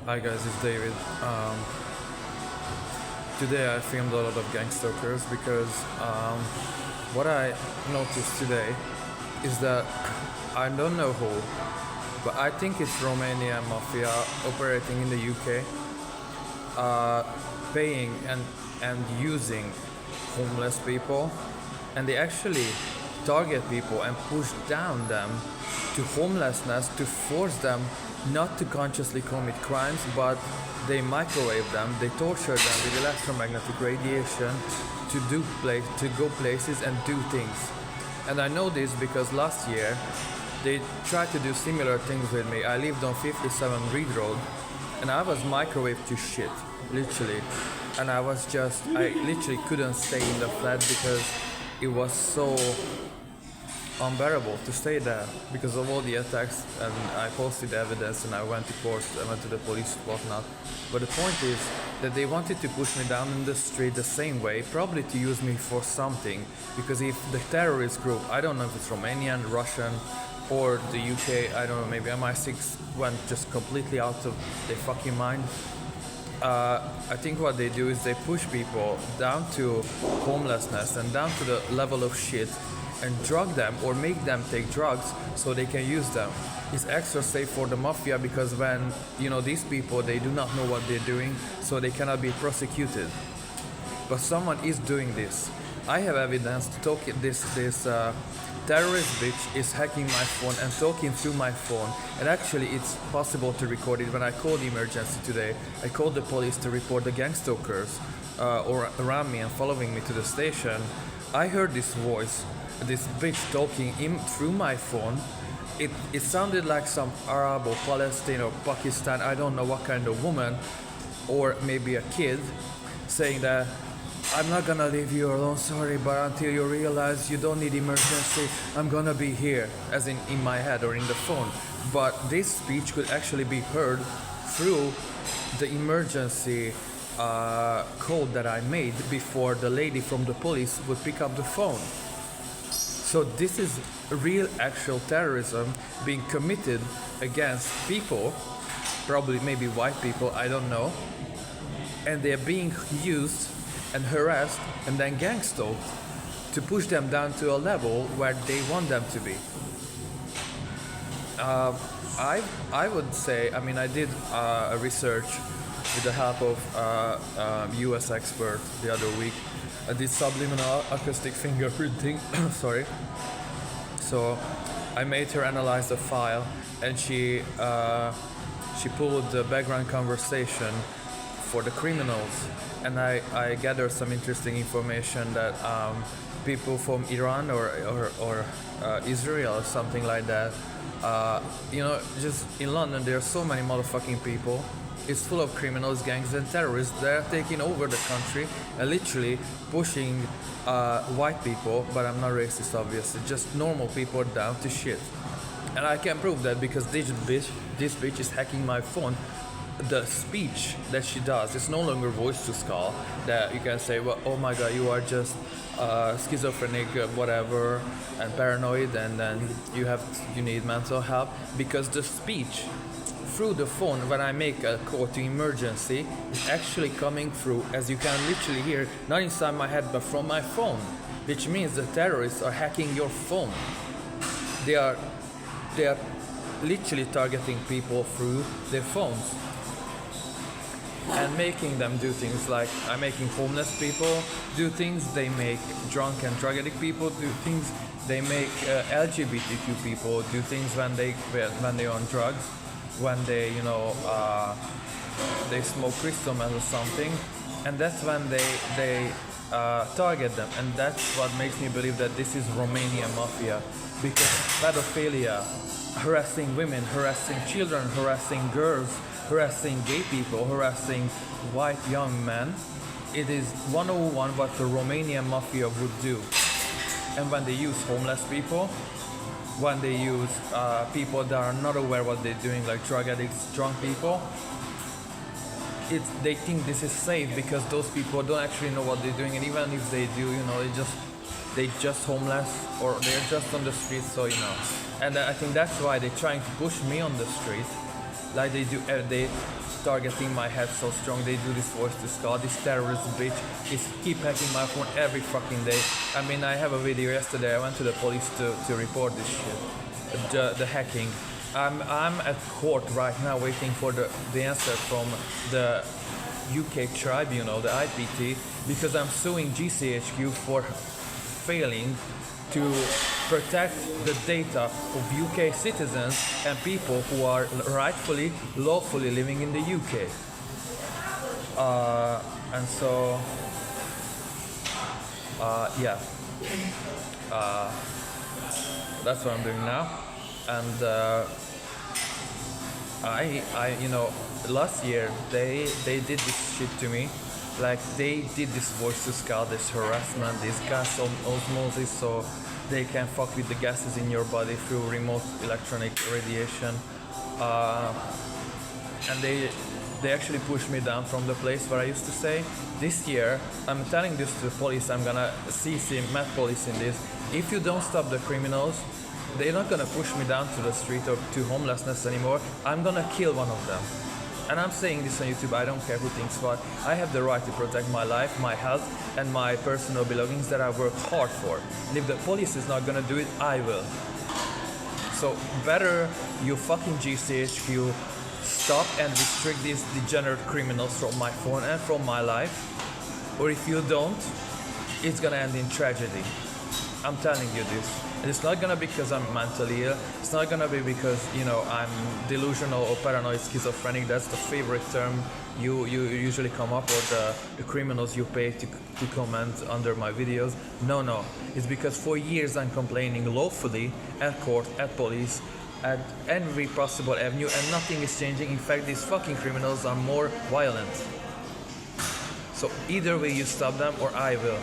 Hi guys, it's David. Today I filmed a lot of gang stalkers because what I noticed today is that I don't know who, but I think it's Romania Mafia operating in the UK, paying and using homeless people, and they actually target people and push down them to homelessness to force them not to consciously commit crimes, but they microwave them, they torture them with electromagnetic radiation to go places and do things. And I know this because last year they tried to do similar things with me. I lived on 57 Reed Road and I was microwaved to shit, literally. And I literally couldn't stay in the flat because it was so unbearable to stay there because of all the attacks, and I posted evidence and I went to court, I went to the police, whatnot. But the point is that they wanted to push me down in the street the same way, probably to use me for something, because if the terrorist group, I don't know if it's Romanian, Russian, or the UK, I don't know, maybe MI6 went just completely out of their fucking mind. I think what they do is they push people down to homelessness and down to the level of shit and drug them or make them take drugs so they can use them. It's extra safe for the mafia because when these people, they do not know what they're doing, so they cannot be prosecuted. But someone is doing this. I have evidence to talk. This terrorist bitch is hacking my phone and talking through my phone, and actually it's possible to record it. When I called the emergency today, I called the police to report the gang stalkers or around me and following me to the station. I heard this voice, this bitch talking in through my phone. It sounded like some Arab or Palestine or Pakistan, I don't know what kind of woman, or maybe a kid, saying that I'm not gonna leave you alone, sorry, but until you realize you don't need emergency, I'm gonna be here, as in my head or in the phone. But this speech could actually be heard through the emergency code that I made before the lady from the police would pick up the phone. So this is real actual terrorism being committed against people, probably maybe white people, I don't know, and they're being used and harassed and then gang stalked to push them down to a level where they want them to be. I would say, I did a research with the help of US expert the other week. I did subliminal acoustic fingerprinting, sorry. So I made her analyze the file, and she pulled the background conversation for the criminals, and I gathered some interesting information that people from Iran or Israel or something like that, just in London there are so many motherfucking people. It's full of criminals, gangs, and terrorists. They're taking over the country and literally pushing white people, but I'm not racist obviously, just normal people down to shit. And I can prove that because this bitch is hacking my phone. The speech that she does is no longer voice to skull, that you can say, well, oh my god, you are just schizophrenic, whatever, and paranoid, and then you need mental help, because the speech through the phone when I make a call to emergency is actually coming through, as you can literally hear, not inside my head but from my phone, which means the terrorists are hacking your phone. They are literally targeting people through their phones and making them do things like I'm making homeless people do things, they make drunk and drug addict people do things, they make LGBTQ people do things when they're on drugs, when they smoke crystal meth or something, and that's when they target them. And that's what makes me believe that this is Romanian Mafia, because pedophilia, harassing women, harassing children, harassing girls, harassing gay people, harassing white young men, it is 101 what the Romanian Mafia would do. And when they use homeless people, when they use people that are not aware what they're doing, like drug addicts, drunk people, they think this is safe because those people don't actually know what they're doing, and even if they do, they just homeless or they're just on the street, so. And I think that's why they're trying to push me on the street, Like they targeting my head so strong. They do this voice to Scott. This terrorist bitch is keep hacking my phone every fucking day. I mean, I have a video yesterday. I went to the police to report this shit, the hacking. I'm at court right now waiting for the answer from the UK tribunal, the IPT, because I'm suing GCHQ for failing to protect the data of UK citizens and people who are rightfully, lawfully living in the UK. And so, yeah, that's what I'm doing now. And you know, last year they did this shit to me. Like they did this voice to Skull, this harassment, this gas osmosis, so they can fuck with the gases in your body through remote electronic radiation. And they actually pushed me down from the place where I used to stay. This year, I'm telling this to the police, I'm gonna CC Met Police in this. If you don't stop the criminals, they're not gonna push me down to the street or to homelessness anymore. I'm gonna kill one of them. And I'm saying this on YouTube, I don't care who thinks what. I have the right to protect my life, my health, and my personal belongings that I worked hard for. And if the police is not gonna do it, I will. So better you fucking GCHQ stop and restrict these degenerate criminals from my phone and from my life. Or if you don't, it's gonna end in tragedy. I'm telling you this. And it's not gonna be because I'm mentally ill. It's not gonna be because, you know, I'm delusional or paranoid schizophrenic. That's the favorite term you usually come up, or the criminals you pay to comment under my videos. No. It's because for years I'm complaining lawfully at court, at police, at every possible avenue, and nothing is changing. In fact, these fucking criminals are more violent. So either way you stop them or I will.